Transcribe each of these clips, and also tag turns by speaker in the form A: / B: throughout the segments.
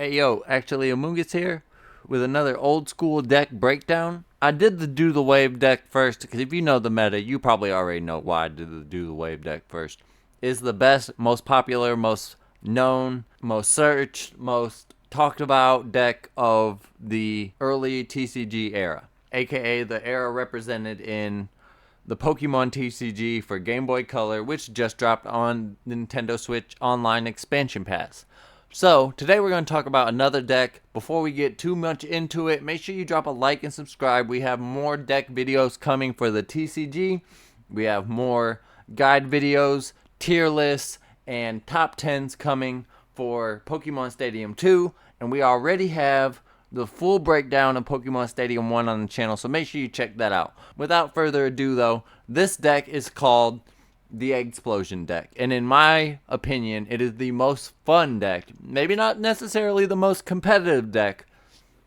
A: Hey yo, actually Amoongus here with another old school deck breakdown. I did the Do the Wave deck first because if you know the meta, you probably already know why I did the Do the Wave deck first. It's the best, most popular, most known, most searched, most talked about deck of the early TCG era, aka the era represented in the Pokemon TCG for Game Boy Color, which just dropped on Nintendo Switch Online Expansion Pass. So, today we're going to talk about another deck. Before we get too much into it, make sure you drop a like and subscribe. We have more deck videos coming for the TCG. We have more guide videos, tier lists, and top 10s coming for Pokemon Stadium 2. And we already have the full breakdown of Pokemon Stadium 1 on the channel, so make sure you check that out. Without further ado, though, this deck is called the Eggsplosion deck, and in my opinion, it is the most fun deck. Maybe not necessarily the most competitive deck,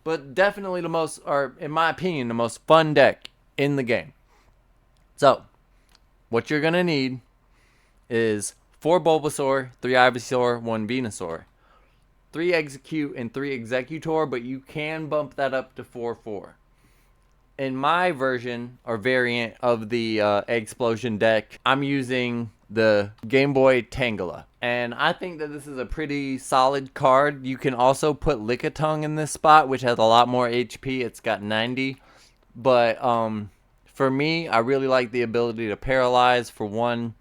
A: but definitely the most, or in my opinion, the most fun deck in the game. So, what you're going to need is 4 Bulbasaur, 3 Ivysaur, 1 Venusaur, 3 Execute, and 3 Executor, but you can bump that up to 4-4. In my version or variant of the Eggsplosion deck, I'm using the Game Boy Tangela. And I think that this is a pretty solid card. You can also put Lickitung in this spot, which has a lot more HP. It's got 90. But for me, I really like the ability to paralyze for 1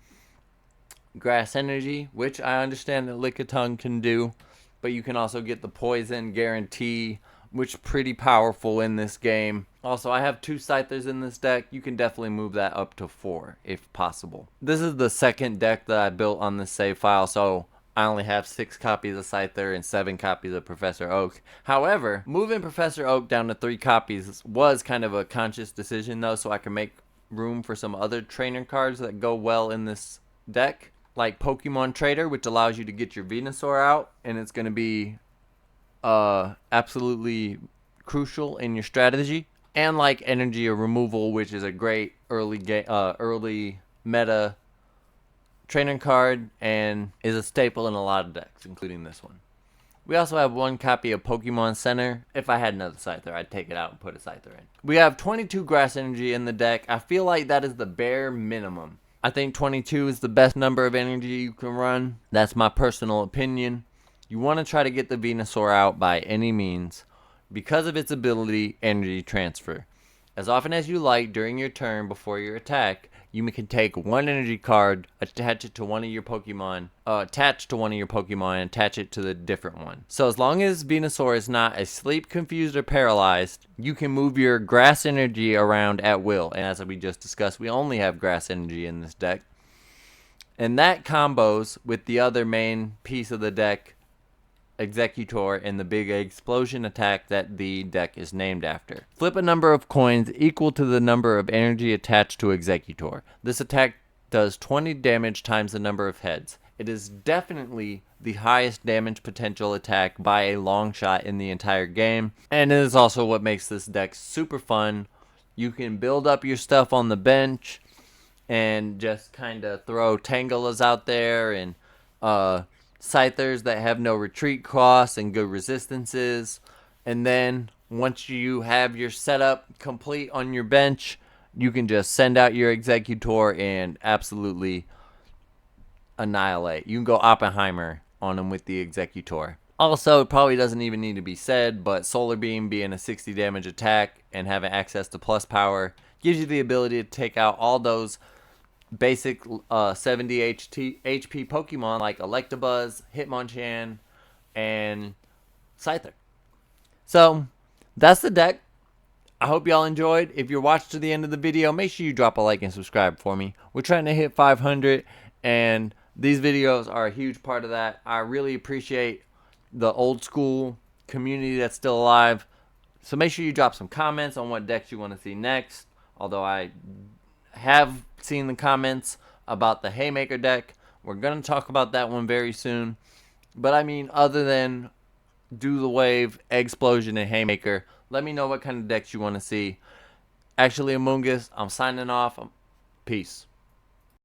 A: grass energy, which I understand that Lickitung can do. But you can also get the poison guarantee, which is pretty powerful in this game. Also, I have 2 Scythers in this deck. You can definitely move that up to 4 if possible. This is the second deck that I built on this save file, so I only have 6 copies of Scyther and 7 copies of Professor Oak. However, moving Professor Oak down to 3 copies was kind of a conscious decision though, so I can make room for some other trainer cards that go well in this deck, like Pokemon Trader, which allows you to get your Venusaur out, and it's going to be absolutely crucial in your strategy. And like Energy Removal, which is a great early meta trainer card and is a staple in a lot of decks, including this one. We also have 1 copy of Pokemon Center. If I had another Scyther, I'd take it out and put a Scyther in. We have 22 Grass Energy in the deck. I feel like that is the bare minimum. I think 22 is the best number of energy you can run. That's my personal opinion. You want to try to get the Venusaur out by any means because of its ability, Energy Transfer. As often as you like during your turn before your attack, you can take 1 energy card, attach it to one of your Pokemon, and attach it to the different one. So as long as Venusaur is not asleep, confused, or paralyzed, you can move your grass energy around at will. And as we just discussed, we only have grass energy in this deck. And that combos with the other main piece of the deck, Executor, and the big Eggsplosion attack that the deck is named after. Flip a number of coins equal to the number of energy attached to Executor. This attack does 20 damage times the number of heads. It is definitely the highest damage potential attack by a long shot in the entire game, and it is also what makes this deck super fun. You can build up your stuff on the bench and just kind of throw Tangelas out there and Scythers that have no retreat costs and good resistances. And then once you have your setup complete on your bench, you can just send out your Executor and absolutely annihilate. You can go Oppenheimer on them with the Executor. Also, it probably doesn't even need to be said, but Solar Beam being a 60 damage attack and having access to plus power gives you the ability to take out all those basic 70 HP Pokemon like Electabuzz, Hitmonchan, and Scyther. So, that's the deck. I hope y'all enjoyed. If you're watching to the end of the video, make sure you drop a like and subscribe for me. We're trying to hit 500, and these videos are a huge part of that. I really appreciate the old school community that's still alive. So make sure you drop some comments on what decks you want to see next. Although I have seen the comments about the Haymaker deck. We're going to talk about that one very soon. But I mean, other than Do the Wave, Eggsplosion, and Haymaker, let me know what kind of decks you want to see. Actually, Amoongus, I'm signing off. Peace.